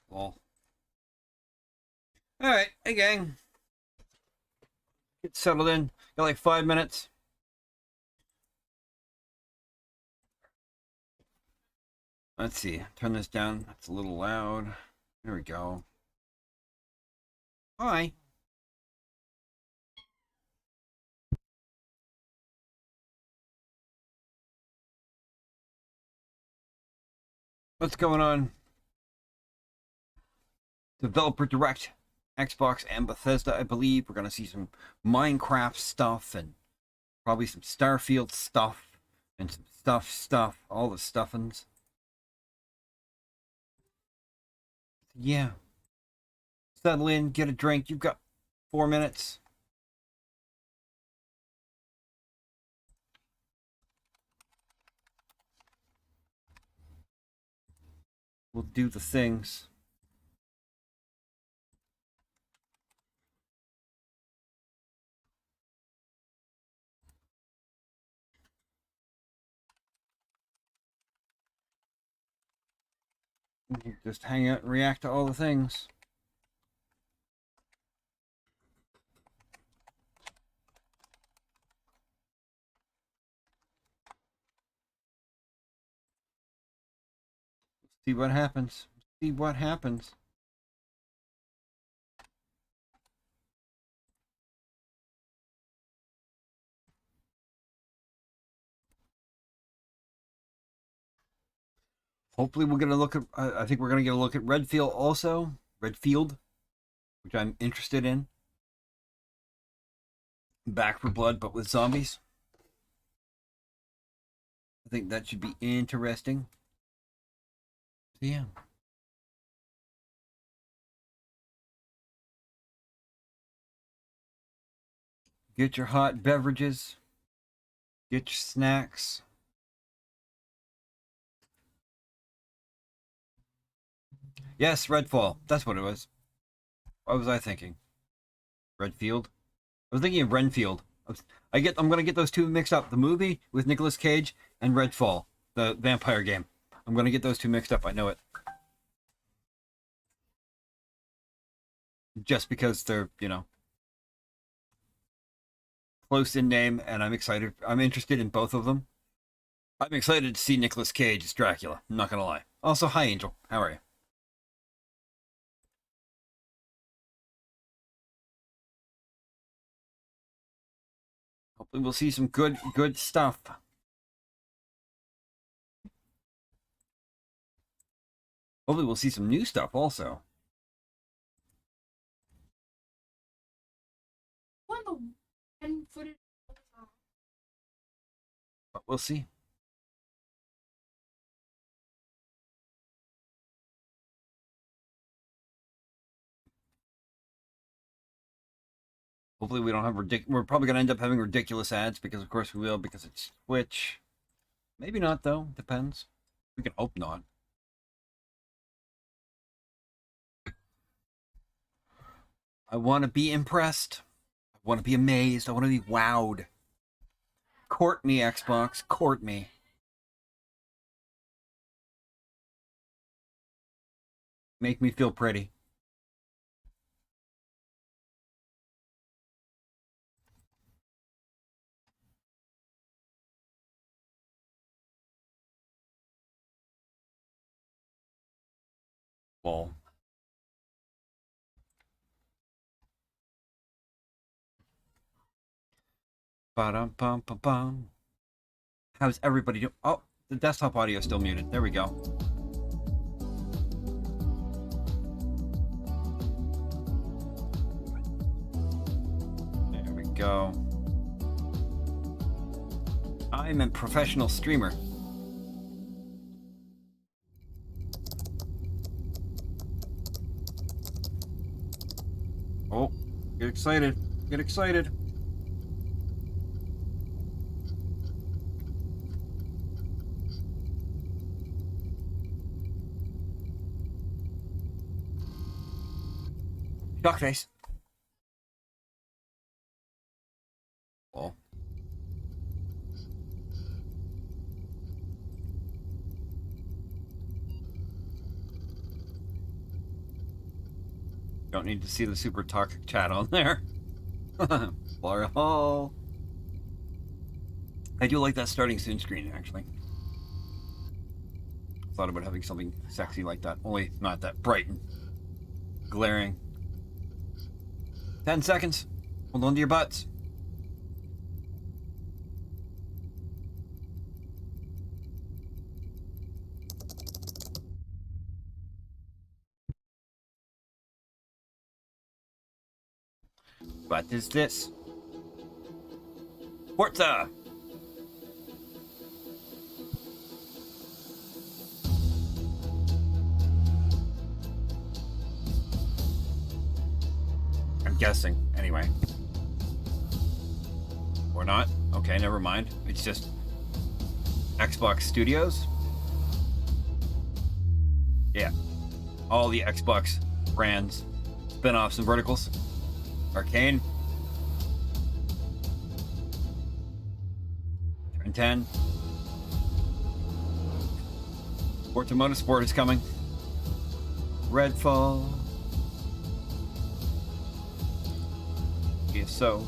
Well. Alright, hey gang. Get settled in. Got like 5 minutes. Let's see. Turn this down. That's a little loud. There we go. Hi. What's going on? Developer Direct. Xbox and Bethesda, I believe. We're going to see some Minecraft stuff and probably some Starfield stuff and some stuff. All the stuffings. Yeah. Settle in, get a drink. You've got 4 minutes. We'll do the things. Just hang out and react to all the things. See what happens. See what happens. Hopefully we're going to look at, I think we're going to get a look at Redfield also. Redfield, which I'm interested in. Back for Blood, but with zombies. I think that should be interesting. So yeah. Get your hot beverages. Get your snacks. Yes, Redfall. That's what it was. What was I thinking? Redfield? I was thinking of Renfield. I'm gonna get those two mixed up. The movie with Nicolas Cage and Redfall, the vampire game. I'm gonna get those two mixed up. I know it. Just because they're, you know, close in name, and I'm excited. I'm interested in both of them. I'm excited to see Nicolas Cage as Dracula. I'm not gonna lie. Also, hi Angel. How are you? Hopefully, we'll see some good stuff. Hopefully, we'll see some new stuff also. But we'll see. Hopefully we don't have we're probably going to end up having ridiculous ads because of course we will because it's Twitch. Maybe not though, depends. We can hope not. I want to be impressed. I want to be amazed. I want to be wowed. Court me, Xbox. Court me. Make me feel pretty. Well. Ba-dum-bum-bum-bum. How's everybody doing? Oh, the desktop audio is still muted. There we go. There we go. I'm a professional streamer. Oh, get excited. Get excited. Duckface. Oh. Don't need to see the super toxic chat on there. Hall. I do like that starting soon screen, actually. Thought about having something sexy like that, only not that bright and glaring. 10 seconds. Hold on to your butts. What is this? Forza! I'm guessing, anyway. Or not. Okay, never mind. It's just Xbox Studios. Yeah. All the Xbox brands, spin-offs and verticals. Arcane. Turn 10. Forza Motorsport is coming. Redfall. ESO.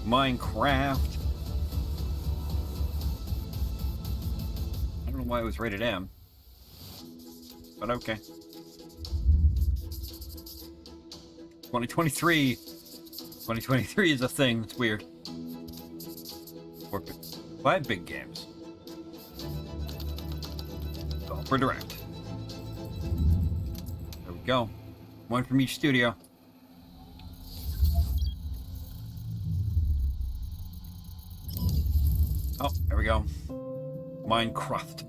Minecraft. I don't know why it was rated M. But okay. 2023. 2023 is a thing. It's weird. 5 big games. Go for direct. There we go. One from each studio. Oh, there we go. Minecraft.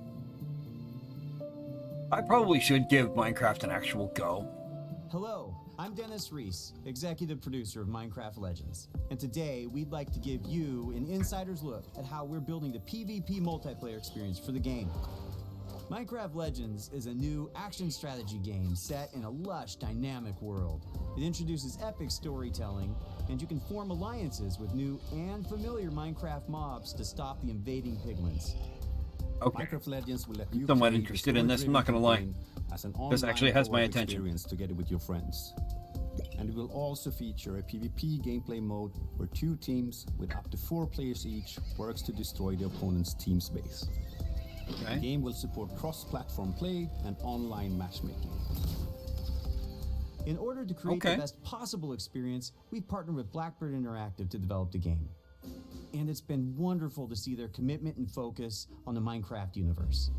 I probably should give Minecraft an actual go. Hello, I'm Dennis Reese, executive producer of Minecraft Legends. And today, we'd like to give you an insider's look at how we're building the PvP multiplayer experience for the game. Minecraft Legends is a new action strategy game set in a lush, dynamic world. It introduces epic storytelling, and you can form alliances with new and familiar Minecraft mobs to stop the invading piglins. Okay. Minecraft Legends will let you Somewhat play interested in this, I'm not gonna lie. as an This actually has my online attention. experience together with your friends. And it will also feature a PvP gameplay mode where 2 teams with up to 4 players each works to destroy the opponent's team's base. Okay. The game will support cross-platform play and online matchmaking. In order to create the best possible experience, we've partnered with Blackbird Interactive to develop the game. And it's been wonderful to see their commitment and focus on the Minecraft universe.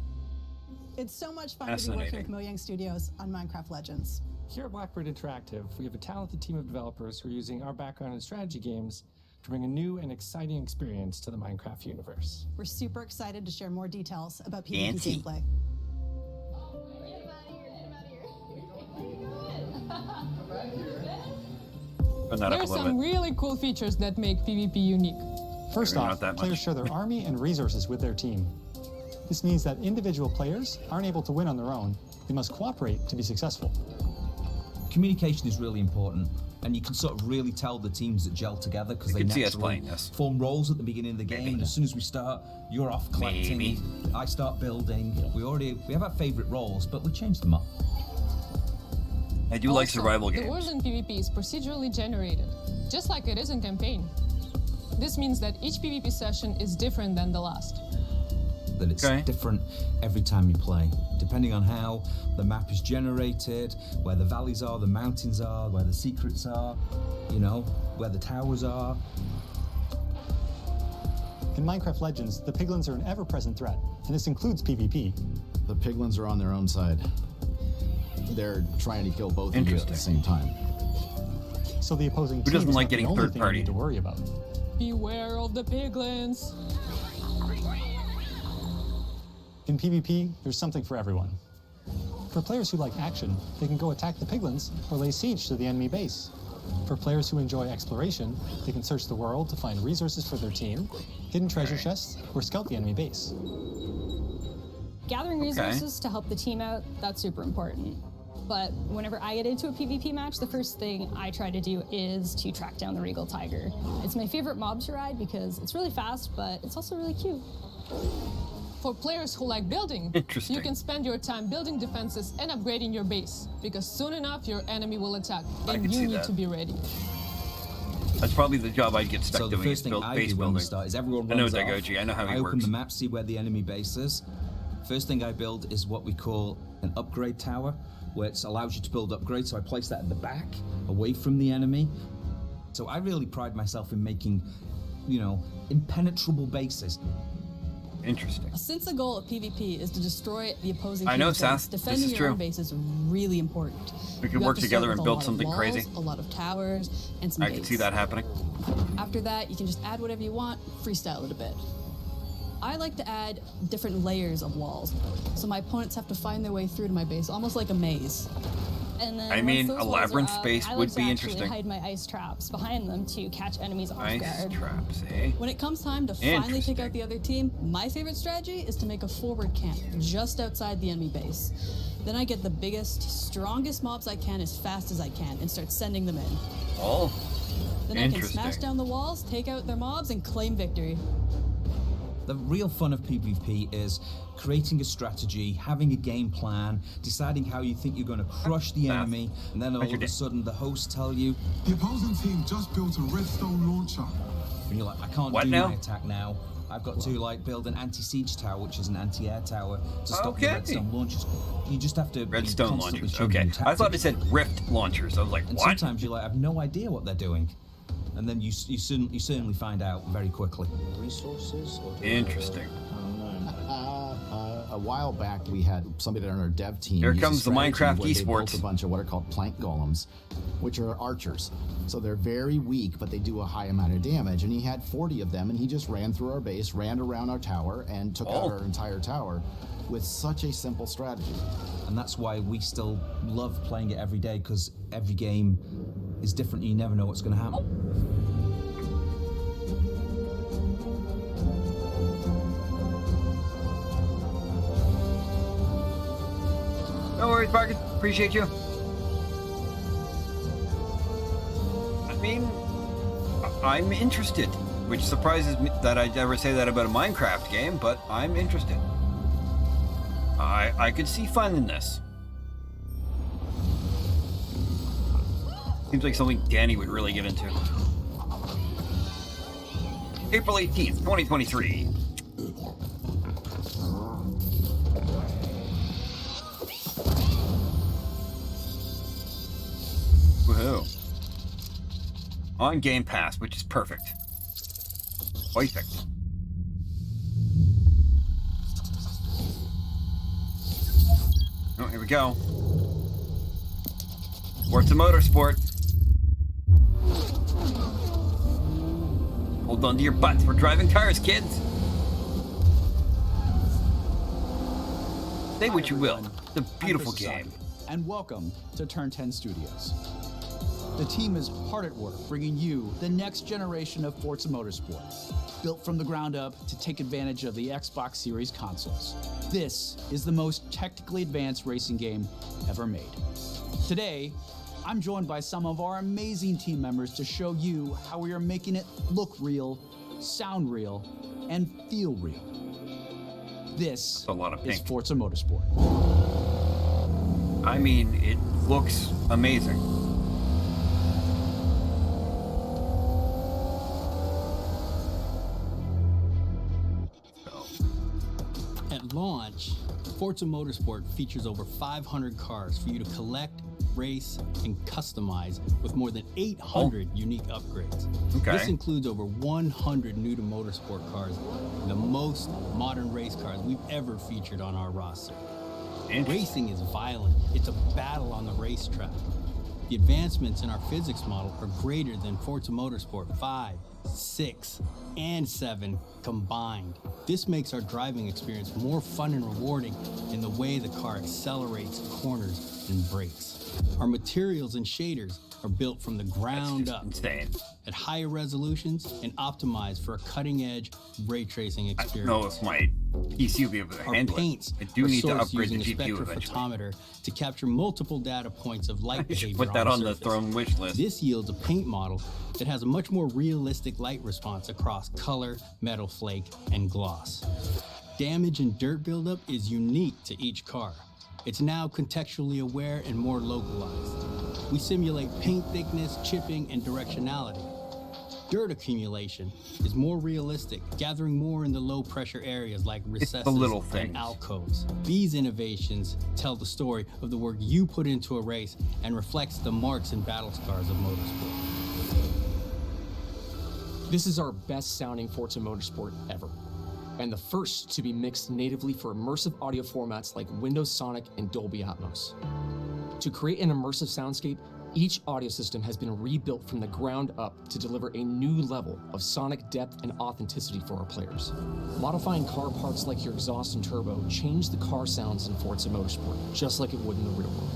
It's so much fun to be working with Mojang Studios on Minecraft Legends. Here at Blackbird Interactive, we have a talented team of developers who are using our background in strategy games to bring a new and exciting experience to the Minecraft universe. We're super excited to share more details about PvP gameplay. There are some really cool features that make PvP unique. First off, players share their army and resources with their team. This means that individual players aren't able to win on their own. They must cooperate to be successful. Communication is really important, and you can sort of really tell the teams that gel together because they naturally form roles at the beginning of the game. And as soon as we start, you're off collecting, I start building. We have our favorite roles, but we change them up. I do like survival games. The world in PvP is procedurally generated, just like it is in campaign. This means that each PvP session is different than the last. That it's different every time you play, depending on how the map is generated, where the valleys are, the mountains are, where the secrets are, you know, where the towers are. In Minecraft Legends, the piglins are an ever-present threat, and this includes PvP. The piglins are on their own side. They're trying to kill both of you at the same time. So the opposing Who team doesn't is like not the getting only third thing party? you need to worry about. Beware of the piglins. In PvP, there's something for everyone. For players who like action, they can go attack the piglins or lay siege to the enemy base. For players who enjoy exploration, they can search the world to find resources for their team, hidden treasure chests, or scout the enemy base. Gathering resources to help the team out, that's super important. But whenever I get into a PvP match, the first thing I try to do is to track down the Regal Tiger. It's my favorite mob to ride because it's really fast, but it's also really cute. For players who like building, you can spend your time building defenses and upgrading your base, because soon enough your enemy will attack, and you need to be ready. That's probably the job I'd get stuck so the doing. First thing I do when we start is everyone runs I know Dagoji, I know how he works. I open the map, see where the enemy base is. First thing I build is what we call an upgrade tower, where it allows you to build upgrades. So I place that at the back, away from the enemy. So I really pride myself in making, you know, impenetrable bases. Interesting. Since the goal of PvP is to destroy the opposing I know, team's base, defending your own base is really important. We can work together and build something crazy. A lot of towers and some I can see that happening. After that, you can just add whatever you want, freestyle it a bit. I like to add different layers of walls, so my opponents have to find their way through to my base, almost like a maze. And then I mean, a labyrinth space would be interesting. I hide my ice traps behind them to catch enemies off guard. Ice traps, eh? When it comes time to finally pick out the other team, my favorite strategy is to make a forward camp just outside the enemy base. Then I get the biggest, strongest mobs I can as fast as I can and start sending them in. Oh, then I can smash down the walls, take out their mobs, and claim victory. The real fun of PvP is creating a strategy, having a game plan, deciding how you think you're going to crush the enemy, and then all of a sudden the hosts tell you, the opposing team just built a redstone launcher. And you're like, I can't do my attack now. I've got to build an anti-siege tower, which is an anti-air tower, to stop the redstone launchers. You just have to redstone launchers. Okay, I thought it said rift launchers. I was like, and what? Sometimes you're like, I have no idea what they're doing. And then you certainly find out very quickly. Resources? Interesting. A while back, we had somebody on our dev team. Here comes the Minecraft esports. They built a bunch of what are called plank golems, which are archers. So they're very weak, but they do a high amount of damage. And he had 40 of them, and he just ran through our base, ran around our tower, and took out our entire tower with such a simple strategy. And that's why we still love playing it every day, because every game is different. You never know what's going to happen. No worries, Marcus. Appreciate you. I mean, I'm interested, which surprises me that I'd ever say that about a Minecraft game, but I'm interested. I could see fun in this. Seems like something Danny would really get into. April 18th, 2023. Woohoo. On Game Pass, which is perfect. Perfect. Oh, here we go. Forza Motorsport. Hold on to your butts. We're driving cars, kids. Say what you will. It's a beautiful game. And welcome to Turn 10 Studios. The team is hard at work bringing you the next generation of Forza Motorsport, built from the ground up to take advantage of the Xbox Series consoles. This is the most technically advanced racing game ever made. Today, I'm joined by some of our amazing team members to show you how we are making it look real, sound real, and feel real. This is Forza Motorsport. I mean, it looks amazing. At launch, Forza Motorsport features over 500 cars for you to collect, race, and customize with more than 800 unique upgrades. Okay. This includes over 100 new to motorsport cars and the most modern race cars we've ever featured on our roster. Racing is violent. It's a battle on the racetrack. The advancements in our physics model are greater than Forza Motorsport 5, 6, and 7 combined. This makes our driving experience more fun and rewarding in the way the car accelerates, corners, and brakes. Our materials and shaders are built from the ground up at higher resolutions and optimized for a cutting-edge ray tracing experience. I don't know if my PC will be able to handle it. I do need to upgrade the GPU eventually. Photometer to capture multiple data points of light behavior. Put that on the throne wish list. This yields a paint model that has a much more realistic light response across color, metal flake, and gloss. Damage and dirt buildup is unique to each car. It's now contextually aware and more localized. We simulate paint thickness, chipping, and directionality. Dirt accumulation is more realistic, gathering more in the low-pressure areas like recesses and alcoves. These innovations tell the story of the work you put into a race and reflects the marks and battle scars of motorsport. This is our best-sounding Forza Motorsport ever, and the first to be mixed natively for immersive audio formats like Windows Sonic and Dolby Atmos. To create an immersive soundscape, each audio system has been rebuilt from the ground up to deliver a new level of sonic depth and authenticity for our players. Modifying car parts like your exhaust and turbo change the car sounds in Forza Motorsport, just like it would in the real world.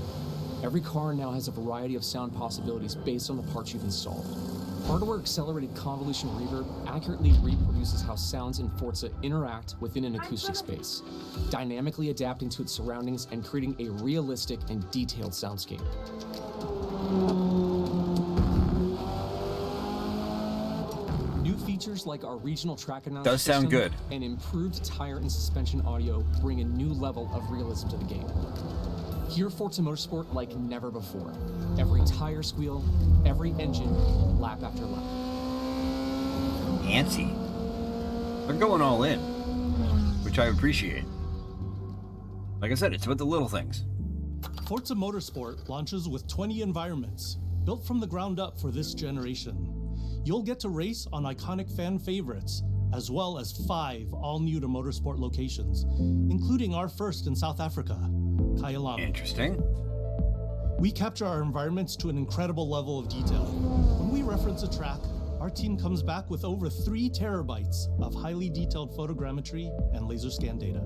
Every car now has a variety of sound possibilities based on the parts you've installed. Hardware-accelerated convolution reverb accurately reproduces how sounds in Forza interact within an acoustic space, dynamically adapting to its surroundings and creating a realistic and detailed soundscape. New features like our regional track analysis does sound good and improved tire and suspension audio bring a new level of realism to the game. Hear Forza Motorsport like never before. Every tire squeal, every engine, lap after lap. Antsy. They're going all in, which I appreciate. Like I said, it's about the little things. Forza Motorsport launches with 20 environments, built from the ground up for this generation. You'll get to race on iconic fan favorites, as well as 5 all-new to Motorsport locations, including our first in South Africa, Kyalami. Interesting. We capture our environments to an incredible level of detail. When we reference a track, our team comes back with over 3 terabytes of highly detailed photogrammetry and laser scan data.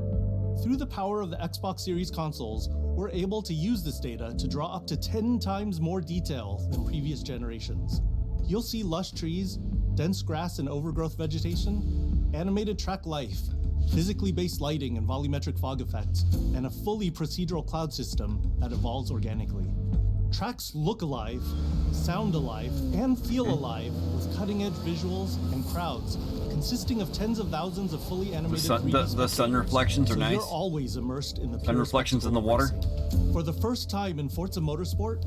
Through the power of the Xbox Series consoles, we're able to use this data to draw up to 10 times more detail than previous generations. You'll see lush trees, dense grass and overgrowth vegetation, animated track life, physically based lighting and volumetric fog effects, and a fully procedural cloud system that evolves organically. Tracks look alive, sound alive, and feel alive with cutting-edge visuals and crowds consisting of tens of thousands of fully animated the sun reflections are nice. You're always immersed in the sun reflections in the water. For the first time in Forza Motorsport,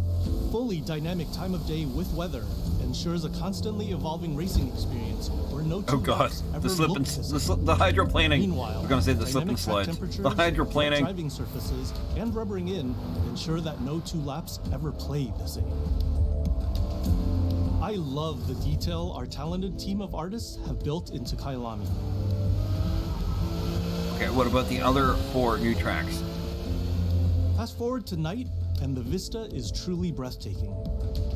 fully dynamic time of day with weather ensures a constantly evolving racing experience where no two laps ever look the same. The hydroplaning. Meanwhile, we're going to say the slip and slide. The hydroplaning. Driving surfaces and rubbering in ensure that no 2 laps ever play the same. I love the detail our talented team of artists have built into Kyalami. Okay, what about the other 4 new tracks? Fast forward to night, and the vista is truly breathtaking.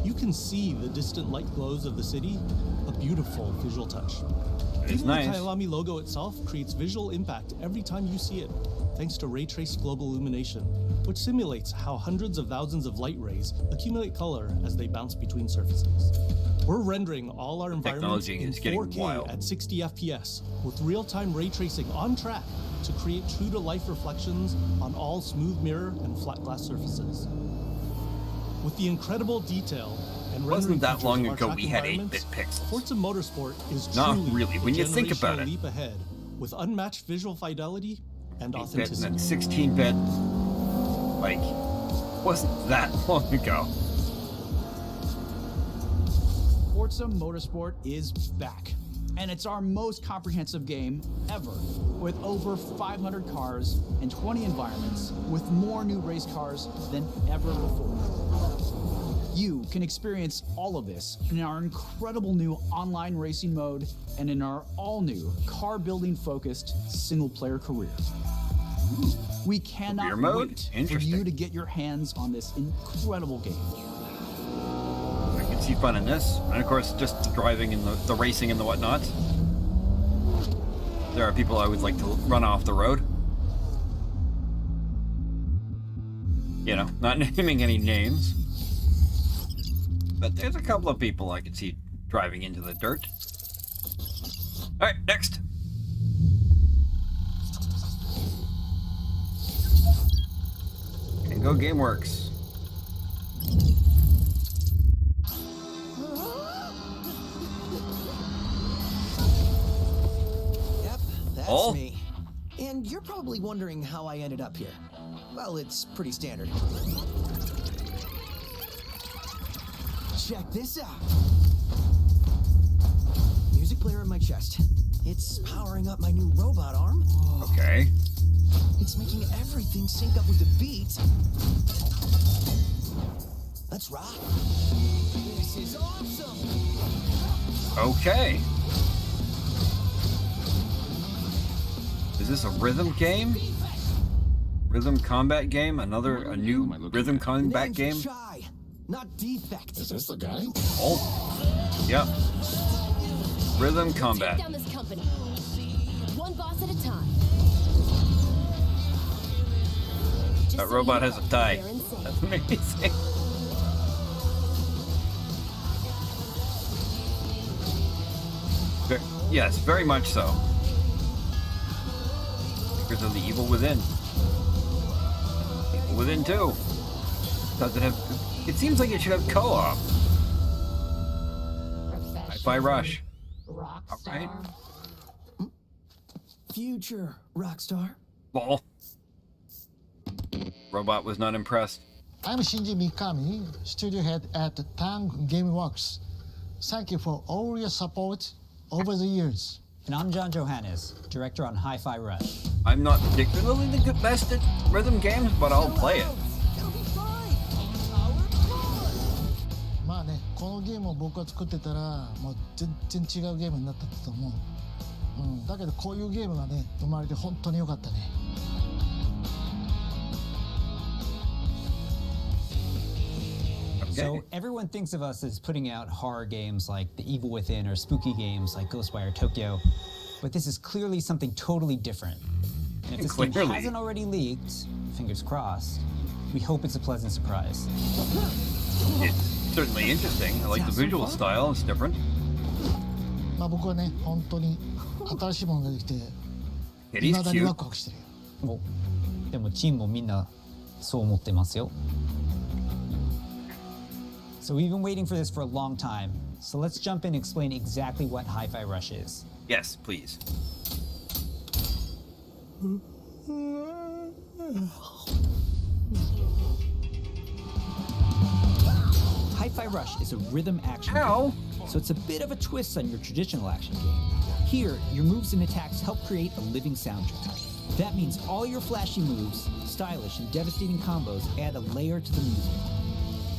You can see the distant light glows of the city, a beautiful visual touch. It's nice. The Kyalami logo itself creates visual impact every time you see it, thanks to ray-traced global illumination, which simulates how hundreds of thousands of light rays accumulate color as they bounce between surfaces. We're rendering all our environments in 4K at 60 FPS with real-time ray tracing on track to create true-to-life reflections on all smooth mirror and flat glass surfaces. With the incredible detail and wasn't that long ago we had 8-bit pixels. Forza Motorsport is not truly really when you think about it. Leap ahead with unmatched visual fidelity and authenticity. And 16-bit, like, wasn't that long ago. Forza Motorsport is back, and it's our most comprehensive game ever, with over 500 cars and 20 environments, with more new race cars than ever before. You can experience all of this in our incredible new online racing mode and in our all-new car-building focused single-player career. We cannot wait for you to get your hands on this incredible game. I can see fun in this, and of course just the driving and the racing and the whatnot. There are people I would like to run off the road. You know, not naming any names. But there's a couple of people I could see driving into the dirt. Alright, next. And go GameWorks. Yep, that's me. And probably wondering how I ended up here. Well, it's pretty standard. Check this out. Music player in my chest. It's powering up my new robot arm. Okay. It's making everything sync up with the beat. Let's rock. This is awesome. Okay. Is this a rhythm game? Rhythm combat game? A new rhythm combat game? Shy, not defect. Is this the guy? Oh. Yep. Rhythm combat. Take down this company. One boss at a time. That robot has a tie. That's amazing. Yes, very much so. Because of the evil within. Evil within too. Does it have? It seems like it should have co-op. Hi-Fi Rush. All right. Future Rockstar. Ball. Robot was not impressed. I'm Shinji Mikami, studio head at Tang Gameworks. Thank you for all your support over the years. And I'm John Johannes, director on Hi-Fi Rush. I'm not particularly the best at rhythm games, but I'll play it. まあね、このゲームを僕が作ってたら、もう全然違うゲームになったと思う。だけどこういうゲームがね、生まれて本当に良かったね。So everyone thinks of us as putting out horror games like The Evil Within or spooky games like Ghostwire Tokyo, but this is clearly something totally different. And if this game hasn't already leaked, fingers crossed, we hope it's a pleasant surprise. It's certainly interesting. I like the visual style. It's different. まあ僕はね、本当に新しいものができて、未だにワクワクしてるよ。でもチームもみんなそう思ってますよ。So we've been waiting for this for a long time. So let's jump in and explain exactly what Hi-Fi Rush is. Yes, please. Hi-Fi Rush is a rhythm action game. So it's a bit of a twist on your traditional action game. Here, your moves and attacks help create a living soundtrack. That means all your flashy moves, stylish and devastating combos add a layer to the music.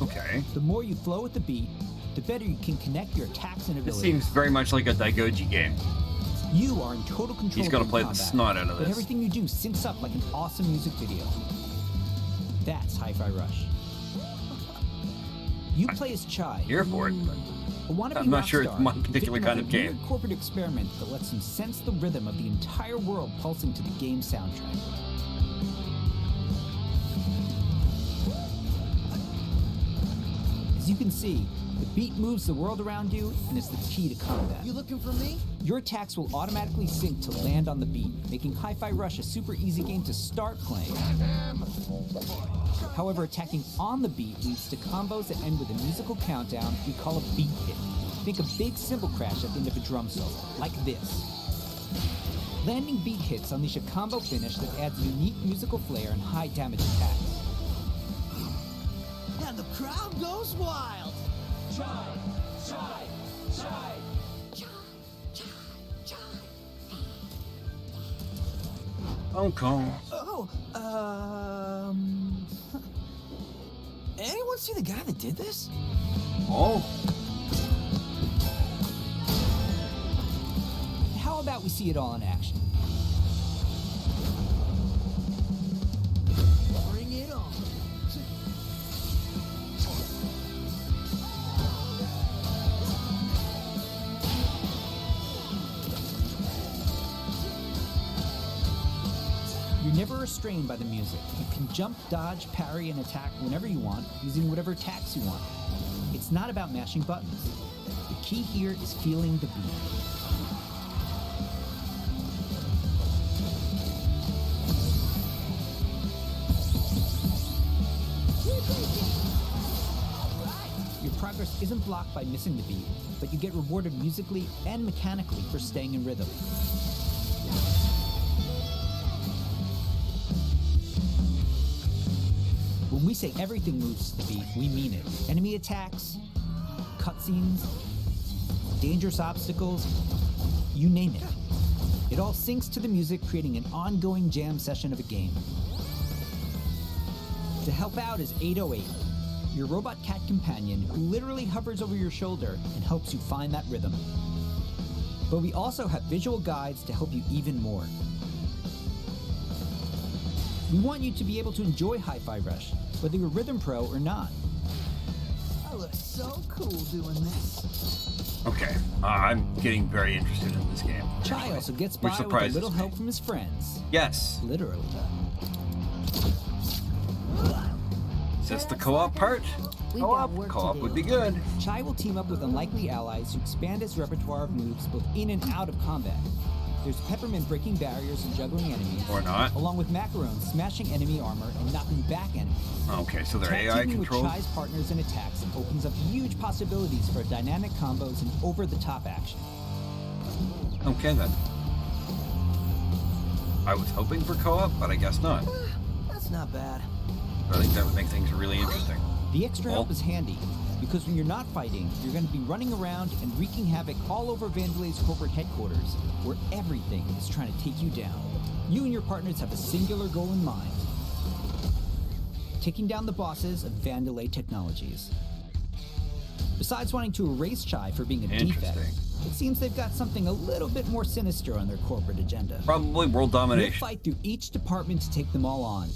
Okay. The more you flow with the beat, the better you can connect your attacks and abilities. This seems very much like a Daigoji game. You are in total control. He's gonna play the snot out of but this. everything you do syncs up like an awesome music video. That's Hi-Fi Rush. You play as Chai. Here for it, but I'm not sure it's my particular kind of game. A corporate experiment that lets him sense the rhythm of the entire world pulsing to the game soundtrack. As you can see, the beat moves the world around you and is the key to combat. You looking for me? Your attacks will automatically sync to land on the beat, making Hi-Fi Rush a super easy game to start playing. However, attacking on the beat leads to combos that end with a musical countdown we call a beat hit. Think a big cymbal crash at the end of a drum solo, like this. Landing beat hits unleash a combo finish that adds unique musical flair and high damage attacks. And the crowd goes wild. Chai, chai, chai. Hong Kong. Oh, anyone see the guy that did this? Oh. How about we see it all in action? Bring it on. You're never restrained by the music. You can jump, dodge, parry, and attack whenever you want, using whatever attacks you want. It's not about mashing buttons. The key here is feeling the beat. Your progress isn't blocked by missing the beat, but you get rewarded musically and mechanically for staying in rhythm. When we say everything moves to the beat, we mean it. Enemy attacks, cutscenes, dangerous obstacles, you name it. It all syncs to the music, creating an ongoing jam session of a game. To help out is 808, your robot cat companion who literally hovers over your shoulder and helps you find that rhythm. But we also have visual guides to help you even more. We want you to be able to enjoy Hi-Fi Rush, whether you're Rhythm Pro or not. I look so cool doing this. Okay, I'm getting very interested in this game. Chai also gets by with a little help from his friends. Yes. Literally. Is this the co-op part? Co-op would be good. Chai will team up with unlikely allies who expand his repertoire of moves both in and out of combat. There's Peppermint breaking barriers and juggling enemies. Or not. Along with Macaron smashing enemy armor and knocking back enemies. Okay, so they're AI controlled. With Chai's partners and attacks opens up huge possibilities for dynamic combos and over-the-top action. Okay then. I was hoping for co-op, but I guess not. That's not bad. I think that would make things really interesting. The extra help is handy, because when you're not fighting, you're going to be running around and wreaking havoc all over Vandelay's corporate headquarters, where everything is trying to take you down. You and your partners have a singular goal in mind: taking down the bosses of Vandelay Technologies. Besides wanting to erase Chai for being a defect, it seems they've got something a little bit more sinister on their corporate agenda. Probably world domination. We'll fight through each department to take them all on,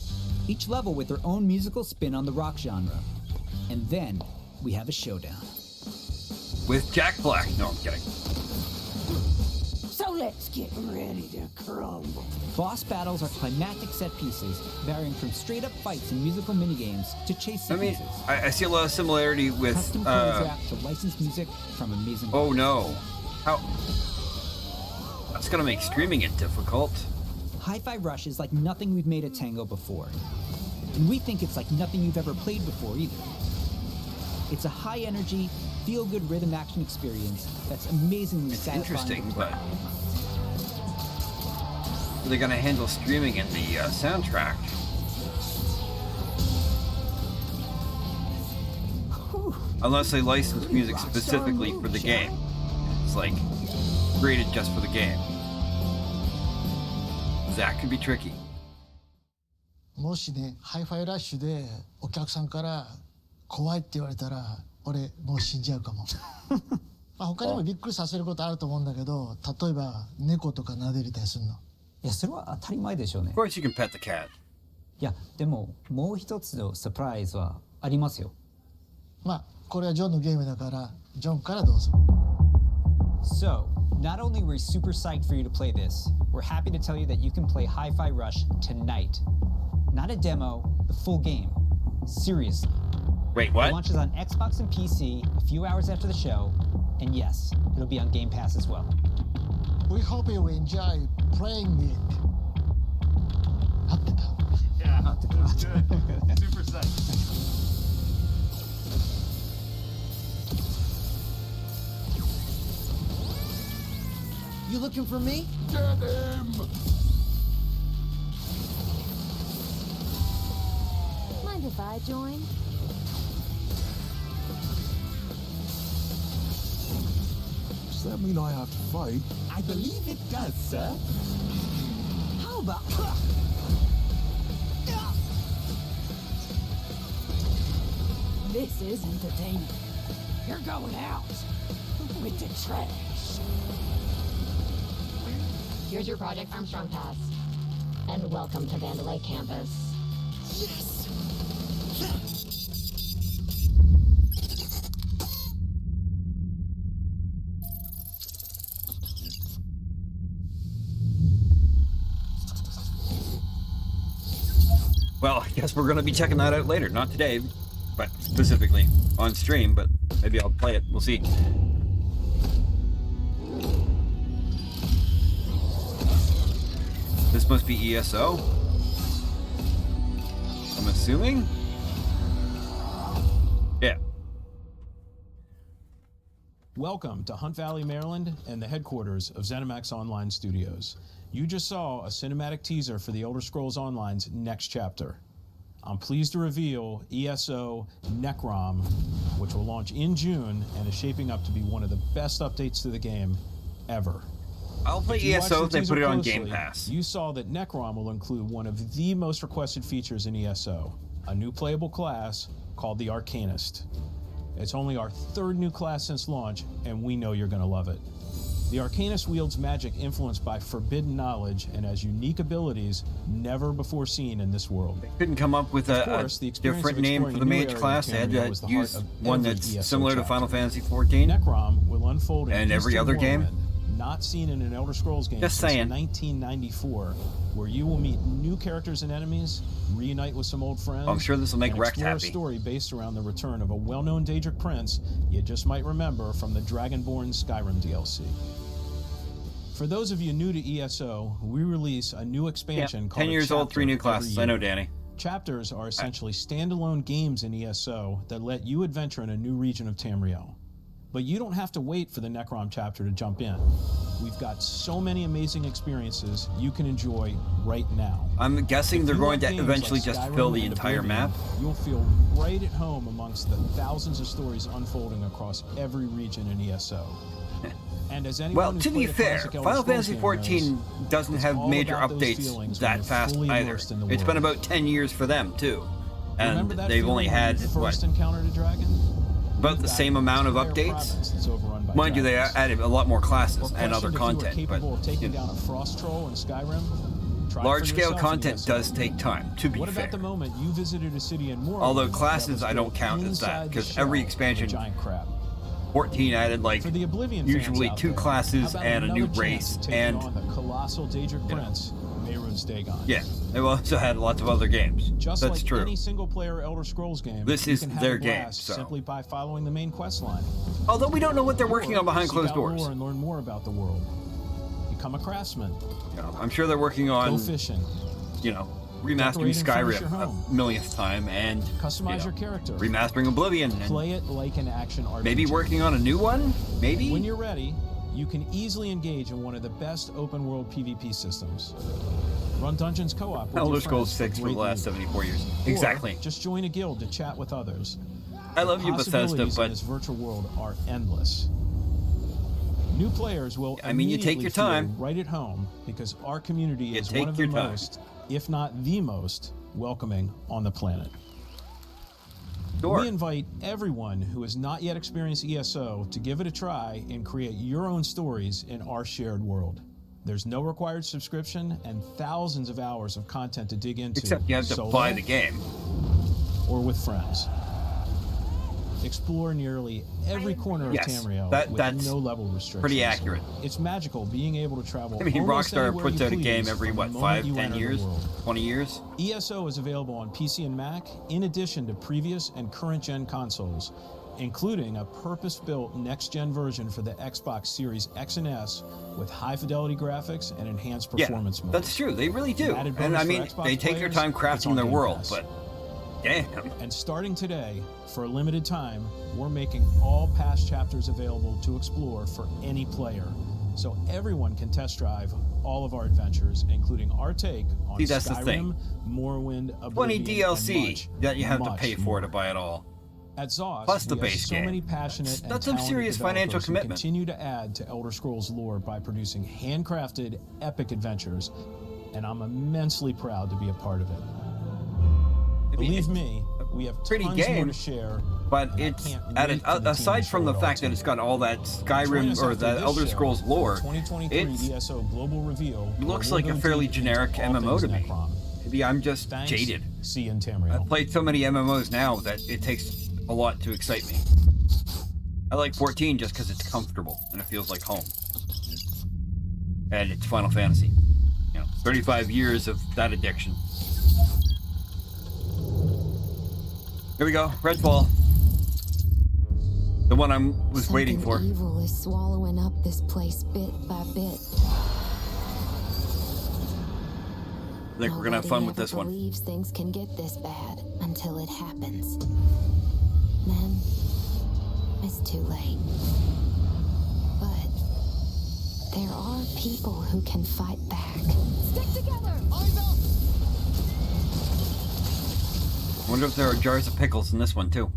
each level with their own musical spin on the rock genre. And then we have a showdown. With Jack Black. No, I'm kidding. So let's get ready to crumble. Boss battles are climactic set pieces, varying from straight-up fights and musical minigames to chase sequences. I see a lot of similarity with custom choreographed to licensed music from amazing. Oh no! How? That's gonna make streaming it difficult. Hi-Fi Rush is like nothing we've made at Tango before, and we think it's like nothing you've ever played before either. It's a high-energy, feel-good rhythm action experience that's amazingly satisfying. Interesting, but are they going to handle streaming in the soundtrack? Unless they license music specifically for the game. It's like created just for the game. That could be tricky. もしね、ハイファイラッシュでお客さんから怖いって言われたら俺もう死んじゃうかも。まあ他にもびっくりさせることあると思うんだけど、例えば猫とか撫でれたりするの。いや、それは当たり前でしょうね。Of course you can pet the cat. いや、でももう一つのサプライズはありますよ。まあこれはジョンのゲームだからジョンからどうぞ。So, not only were we super psyched for you to play this, we're happy to tell you that you can play Hi-Fi Rush tonight. Not a demo, the full game. Seriously. Wait, what? It launches on Xbox and PC a few hours after the show, and yes, it'll be on Game Pass as well. We hope you enjoy playing it. Yeah, that's good. Super psyched. You looking for me? Get him! Mind if I join? Does that mean I have to fight? I believe it does, sir. How about... This is entertaining. You're going out with the trash. Here's your Project Armstrong pass. And welcome to Vandalay campus. Yes! Well, I guess we're going to be checking that out later. Not today, but specifically on stream, but maybe I'll play it. We'll see. This must be ESO? I'm assuming? Yeah. Welcome to Hunt Valley, Maryland, and the headquarters of ZeniMax Online Studios. You just saw a cinematic teaser for The Elder Scrolls Online's next chapter. I'm pleased to reveal ESO Necron, which will launch in June and is shaping up to be one of the best updates to the game ever. I'll play ESO if they put it on Game Pass. You saw that Necron will include one of the most requested features in ESO, a new playable class called the Arcanist. It's only our third new class since launch, and we know you're going to love it. The Arcanist wields magic influenced by forbidden knowledge and has unique abilities never before seen in this world. They couldn't come up with a different name for the mage class. They had to use one that's similar to Final Fantasy XIV. Necrom will unfold and every other game. Not seen in an Elder Scrolls game since 1994, where you will meet new characters and enemies, reunite with some old friends. I'm sure this will make and Rex explore happy. A story based around the return of a well-known Daedric prince you just might remember from the Dragonborn Skyrim DLC. For those of you new to ESO, we release a new expansion called 10 years old, 3 new classes. I know, Danny. Chapters are essentially standalone games in ESO that let you adventure in a new region of Tamriel. But you don't have to wait for the Necron chapter to jump in. We've got so many amazing experiences you can enjoy right now. I'm guessing they're going to eventually just Skyrim fill the and entire Oblivion, map. You'll feel right at home amongst the thousands of stories unfolding across every region in ESO. And as anyone Well, who's to be played a fair, classic Elder Final Scrolls Fantasy game knows, XIV doesn't have all major about those updates feelings when that you're fast fully either. immersed in the It's been world. about 10 years for them, too. Remember And that they've feeling only when had, you what, first encountered a dragon? about the same amount of updates? Mind you, they added a lot more classes and other content, but capable of taking down a frost troll in Skyrim? Try it for large-scale yourself in content ESO. does take time, to be What fair. about the moment you visited a city in Morrowind Although that classes was I don't built count as that, inside the because shell every of a expansion, giant crab? 14 added like For the Oblivion fans usually out 2 there, classes how about and a new another race, chance at taking and on the colossal Daedric Prince, Mehrunes Dagon. yeah, they've also had lots of other games. Just That's like true. any single-player Elder Scrolls game, This you is can have their a game, blast so. simply by following the main quest line. Although we don't know what they're working on behind Seek closed out doors. lore and learn more about the world. Become a craftsman. I'm sure they're working on, Go fishing. you know, remastering Decorate and furnish your Skyrim home. a millionth time and Customize your character. remastering Oblivion and Play it like an action RPG. maybe working on a new one? Maybe? When you're ready, you can easily engage in one of the best open-world PvP systems. Run dungeons co-op with Elder your Scrolls friends 6 for for the great last loot. 74 years. Or Exactly. just join a guild to chat with others. I love you, Bethesda, Possibilities in but this virtual world are endless. New players will I mean, you take your immediately feel time. right at home because our community is take one of the your time. most, if not the most, welcoming on the planet. Sure. We invite everyone who has not yet experienced ESO to give it a try and create your own stories in our shared world. There's no required subscription and thousands of hours of content to dig into. except you have to solo buy the game. or with friends. Explore nearly every corner of Yes, Tamriel with that's no level restrictions. pretty accurate. It's magical being able to travel. I mean, almost Rockstar anywhere puts you out a game please every, from what, the 5, moment you 10 enter the years? world. 20 years? ESO is available on PC and Mac, in addition to previous and current-gen consoles, including a purpose-built next-gen version for the Xbox Series X and S with high-fidelity graphics and enhanced performance modes. That's true. They really do. Added And bonus I for mean, Xbox they take their players, time it's crafting on their Game world, Pass. but damn. And starting today, for a limited time, we're making all past chapters available to explore for any player. So everyone can test drive all of our adventures, including our take on See, that's the Skyrim, thing. Morrowind, 20 Oblivion, DLC and much, that you have to much pay for more. to buy it all. At ZOS, Plus the we base have so game. many passionate and That's some talented serious financial developers who commitment. continue to add to Elder Scrolls lore by producing handcrafted, epic adventures, and I'm immensely proud to be a part of it. Believe me, we have Pretty tons more game, to share. but and I it's can't at wait for the team aside to from show the it all fact to that you. it's got all that Join Skyrim us or after the this Elder show Scrolls for lore, 2023 it's ESO Global Reveal. looks where like we'll a go fairly deep into generic all MMO to things me. Necron. Maybe I'm just Thanks. jaded. See you in Tamriel. I've played so many MMOs now that it takes a lot to excite me. I like 14 just because it's comfortable and it feels like home. And it's Final Fantasy. You know, 35 years of that addiction. Here we go, Redfall. The one I was waiting for. Evil is swallowing up this place bit by bit. I think we're gonna have fun with this one. Believes things can get this bad until it happens. Then it's too late. But there are people who can fight back. Stick together! Eyes up! I wonder if there are jars of pickles in this one too.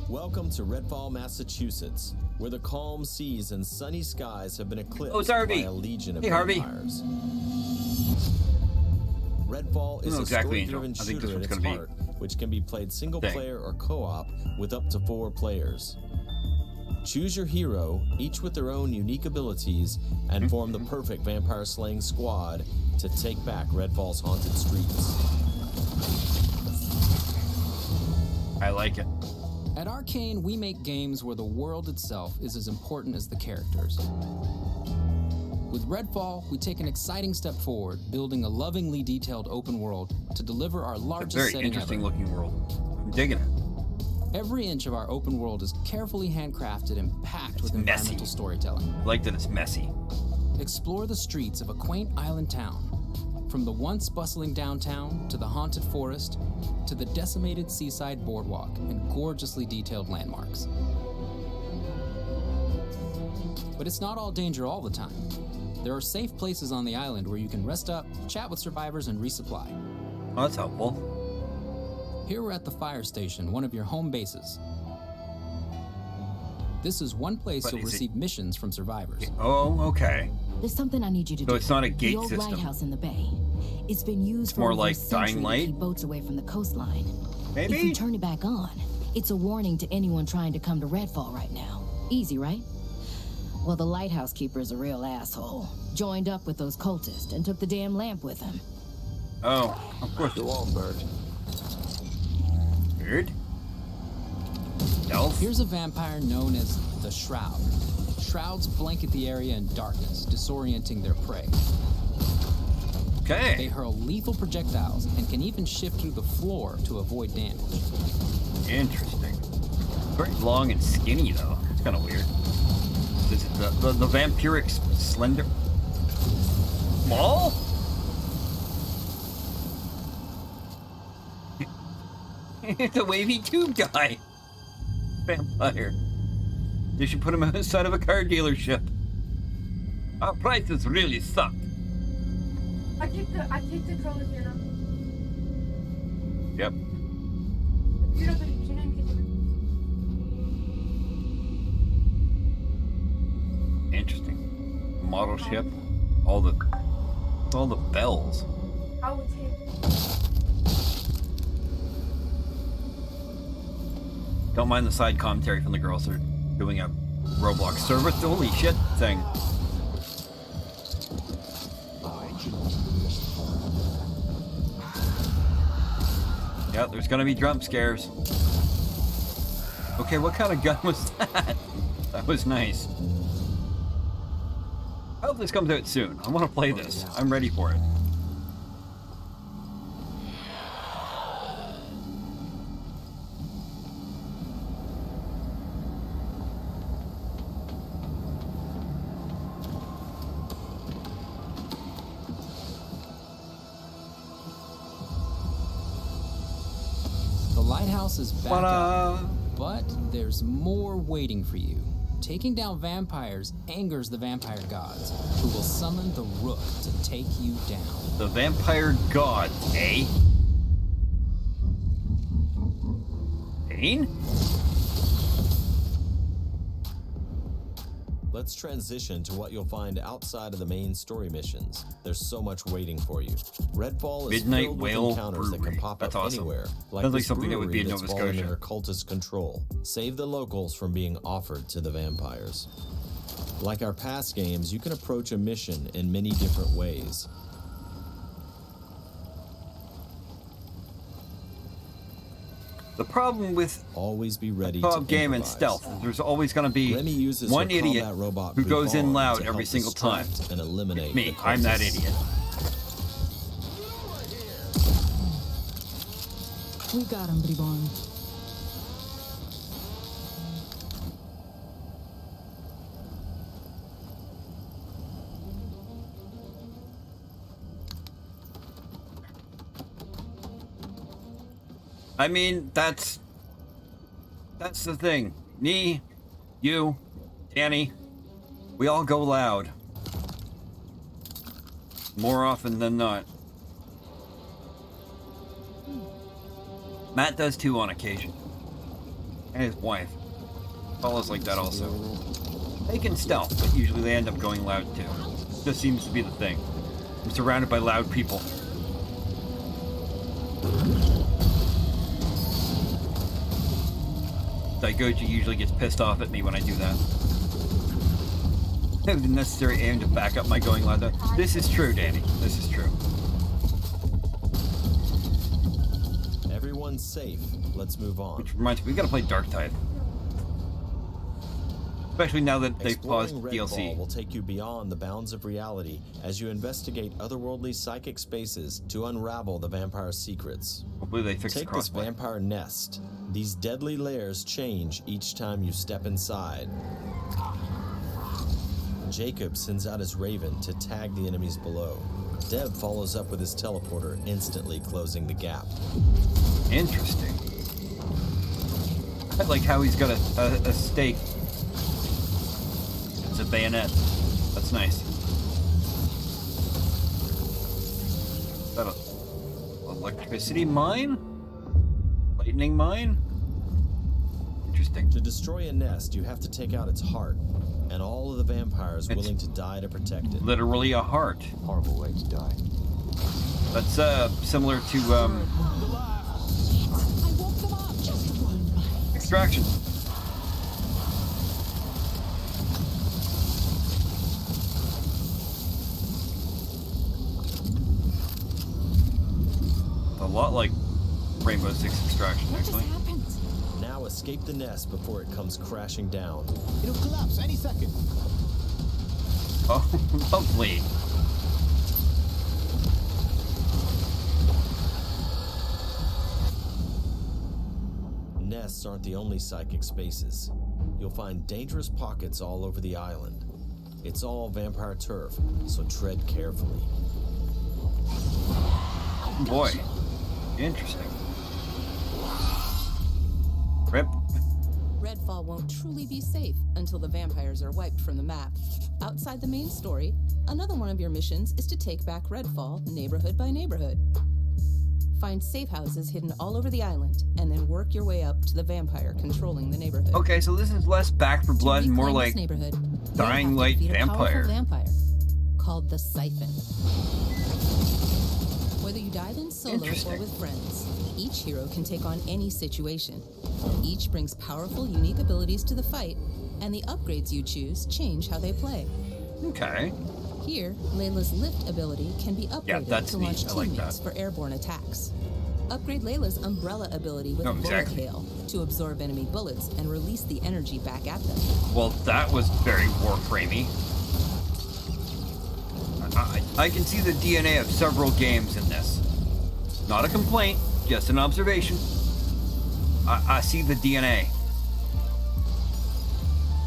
Welcome to Redfall, Massachusetts, where the calm seas and sunny skies have been eclipsed by a legion of Harvey. vampires. Redfall is a story-driven shooter at its heart, which can be played single-player or co-op with up to 4 players. Choose your hero, each with their own unique abilities, and form the perfect vampire-slaying squad to take back Redfall's haunted streets. I like it. At Arcane, we make games where the world itself is as important as the characters. With Redfall, we take an exciting step forward, building a lovingly detailed open world to deliver our largest Very setting interesting ever. looking world. I'm digging it. Every inch of our open world is carefully handcrafted and packed with environmental storytelling. I like that it's messy. Explore the streets of a quaint island town, from the once bustling downtown to the haunted forest to the decimated seaside boardwalk and gorgeously detailed landmarks. But it's not all danger all the time. There are safe places on the island where you can rest up, chat with survivors, and resupply. Oh, that's helpful. Here we're at the fire station, one of your home bases. This is one place you'll receive missions from survivors. Oh, okay. There's something I need you to do. So it's not a gate the old system. lighthouse in the bay. It's been used for more over like a century Dying Light? to keep boats away from the coastline. Maybe? If you turn it back on, it's a warning to anyone trying to come to Redfall right now. Easy, right? Well, the lighthouse keeper's a real asshole. Joined up with those cultists and took the damn lamp with him. Oh, of course. Go on, bird. Bird? Elf? Here's a vampire known as the Shroud. Shrouds blanket the area in darkness, disorienting their prey. Okay. They hurl lethal projectiles and can even shift through the floor to avoid damage. Interesting. Very long and skinny, though. It's kind of weird. Is it the vampiric slender? Small? It's a wavy tube guy. Vampire. They should put him outside of a car dealership. Our prices really suck. I take the controller here. Yep. Interesting. Model ship. All the bells. I would take. Don't mind the side commentary from the girls who are doing a Roblox service. Holy shit thing. Yeah, there's gonna be jump scares. Okay, what kind of gun was that? That was nice. I hope this comes out soon. I want to play this. I'm ready for it. The lighthouse is back up, but there's more waiting for you. Taking down vampires angers the vampire gods, who will summon the Rook to take you down. The vampire gods, eh? Bane? Let's transition to what you'll find outside of the main story missions. There's so much waiting for you. Redfall is Midnight filled Whale with encounters that can Brewery. pop That's up awesome. anywhere. Sounds like this something that would be in brewery Nova that's fallen Scotia. under cultist control. Save the locals from being offered to the vampires. Like our past games, you can approach a mission in many different ways. The problem with always be ready co-op to game and improvise. stealth is there's always going to be one her idiot combat robot who goes in Bouffon loud to every help single time. distract and eliminate Me, the I'm that cultists. idiot. We got him, Bribon. I mean, that's the thing. Me, you, Danny, we all go loud. More often than not. Matt does too on occasion. And his wife. Fellas like that also. They can stealth, but usually they end up going loud too. This seems to be the thing. I'm surrounded by loud people. Daigoji usually gets pissed off at me when I do that. I have the necessary aim to back up my going loud. This is true, Danny. This is true. Everyone's safe. Let's move on. Which reminds me, we gotta play Darktide. Especially now that they've paused DLC. Redfall will take you beyond the bounds of reality as you investigate otherworldly psychic spaces to unravel the vampire's secrets. Hopefully they fix the Take this crossplay. vampire nest. These deadly layers change each time you step inside. Jacob sends out his raven to tag the enemies below. Deb follows up with his teleporter, instantly closing the gap. Interesting. I like how he's got a stake. It's a bayonet. That's nice. Is that a electricity mine? Lightning mine? Interesting. To destroy a nest, you have to take out its heart, and all of the vampires willing to die to protect it. Literally a heart. Horrible way to die. That's similar to Extraction. A lot like Rainbow Six Extraction, actually. Now escape the nest before it comes crashing down. It'll collapse any second. Oh, lovely. Nests aren't the only psychic spaces. You'll find dangerous pockets all over the island. It's all vampire turf, so tread carefully. Boy, interesting. Rip. Redfall won't truly be safe until the vampires are wiped from the map. Outside the main story, another one of your missions is to take back Redfall neighborhood by neighborhood. Find safe houses hidden all over the island, and then work your way up to the vampire controlling the neighborhood. Okay, so this is less Back for Blood and more like neighborhood, Dying Light a powerful Vampire. vampire called the Siphon. Whether you dive in solo or with friends, each hero can take on any situation. Each brings powerful, unique abilities to the fight, and the upgrades you choose change how they play. Okay. Here, Layla's lift ability can be upgraded to launch neat. I like teammates that. for airborne attacks. Upgrade Layla's umbrella ability with bullet hail to absorb enemy bullets and release the energy back at them. Well, that was very Warframey. I can see the DNA of several games in this. Not a complaint, just an observation. I see the DNA.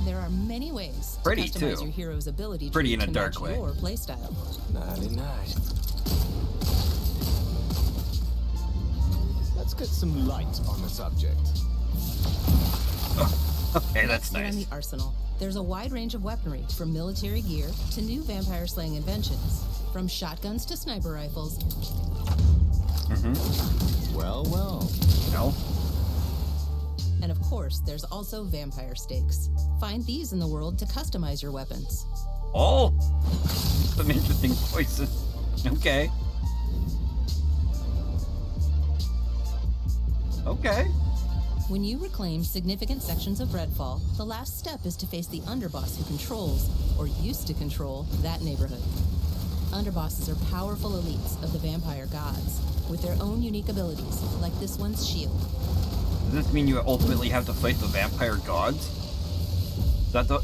There are many ways to Pretty, customize too. your hero's ability Pretty in a to dark match way. your playstyle. Nice. Let's get some light on the subject. Okay, that's Here nice. on the arsenal, there's a wide range of weaponry, from military gear to new vampire-slaying inventions, from shotguns to sniper rifles. Well. No. And of course, there's also vampire stakes. Find these in the world to customize your weapons. Oh! Some interesting choices. Okay. Okay. When you reclaim significant sections of Redfall, the last step is to face the underboss who controls, or used to control, that neighborhood. Underbosses are powerful elites of the vampire gods, with their own unique abilities, like this one's shield. Does this mean you ultimately have to fight the vampire gods?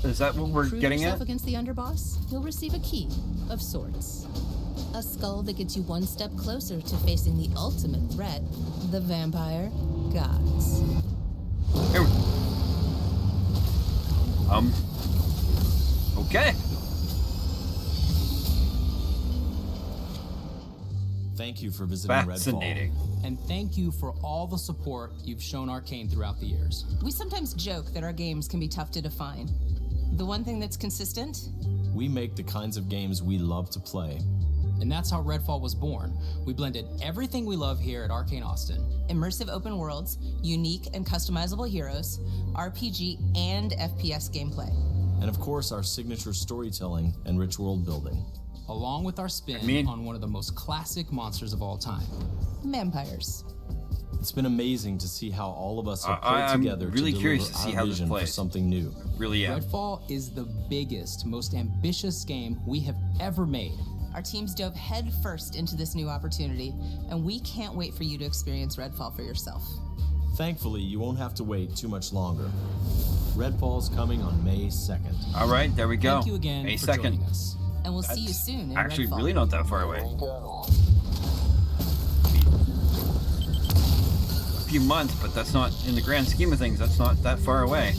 Is that what we're Prove getting yourself at? against the underboss, you'll receive a key of sorts. A skull that gets you one step closer to facing the ultimate threat, the vampire gods. Okay. Thank you for visiting Fascinating. Redfall. And thank you for all the support you've shown Arcane throughout the years. We sometimes joke that our games can be tough to define. The one thing that's consistent? We make the kinds of games we love to play. And that's how Redfall was born. We blended everything we love here at Arcane Austin. Immersive open worlds, unique and customizable heroes, RPG and FPS gameplay. And of course, our signature storytelling and rich world building. Along with our spin on one of the most classic monsters of all time. Vampires. It's been amazing to see how all of us have pulled together really to curious deliver to see our how this vision for plays. something new. Really am. Redfall is the biggest, most ambitious game we have ever made. Our teams dove headfirst into this new opportunity, and we can't wait for you to experience Redfall for yourself. Thankfully, you won't have to wait too much longer. Redfall's coming on May 2nd. All right, there we go. Thank you again May for 2nd. joining us. And we'll see you soon in Actually, Redfall. really not that far away. A few months, but that's not, in the grand scheme of things, that's not that far away.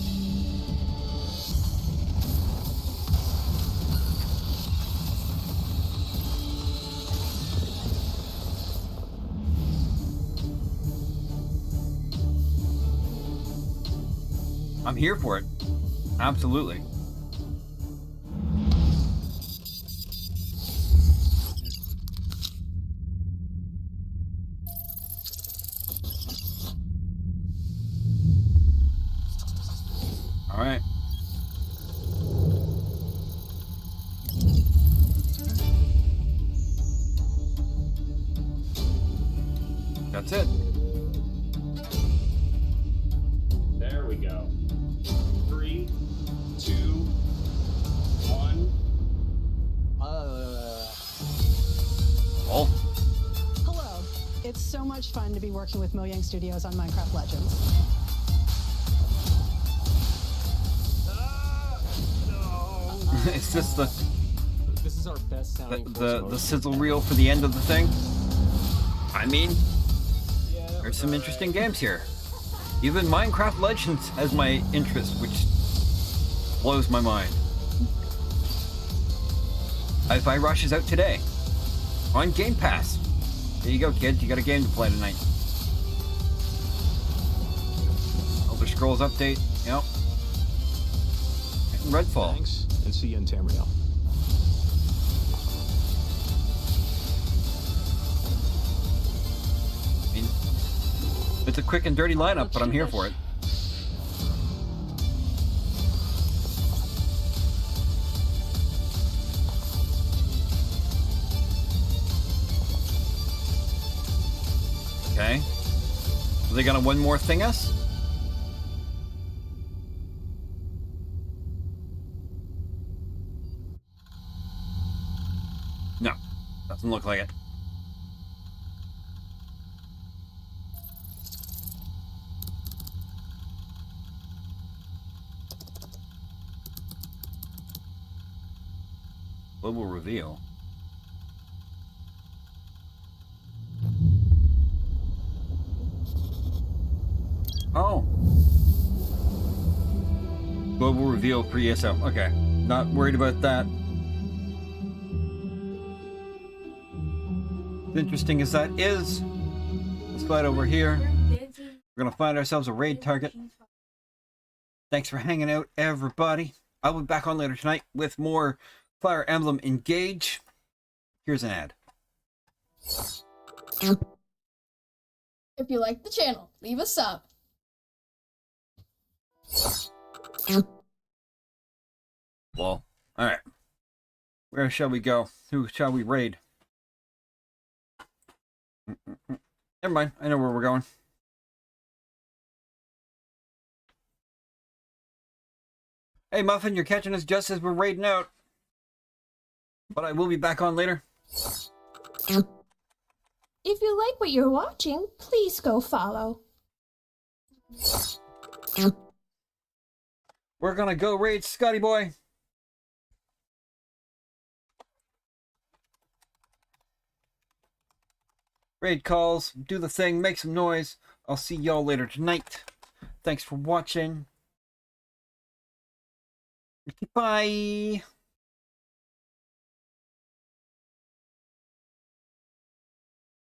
I'm here for it. Absolutely. All right. That's it. There we go. 3, 2, 1. Oh. Hello. It's so much fun to be working with Mojang Studios on Minecraft Legends. It's just the This is our best sounding the sizzle reel for the end of the thing. I mean, there's some interesting games here. Even Minecraft Legends has my interest, which blows my mind. Hi-Fi Rush is out today on Game Pass. There you go, kids. You got a game to play tonight. Elder Scrolls update. Yep. And Redfall. Thanks, and see you in Tamriel. I mean, it's a quick and dirty lineup, but I'm here for it. Okay. Are they gonna one more thing us? No. Doesn't look like it. Global reveal. Oh. Global reveal for ESO. Okay. Not worried about that. As interesting as that is, let's slide over here. We're gonna find ourselves a raid target. Thanks for hanging out, everybody. I'll be back on later tonight with more Fire Emblem Engage. Here's an ad. If you like the channel, leave a sub. Well, alright. Where shall we go? Who shall we raid? Never mind, I know where we're going. Hey Muffin, you're catching us just as we're raiding out. But I will be back on later. If you like what you're watching, please go follow. We're gonna go raid Scotty Boy. Raid calls, do the thing, make some noise. I'll see y'all later tonight. Thanks for watching. Bye.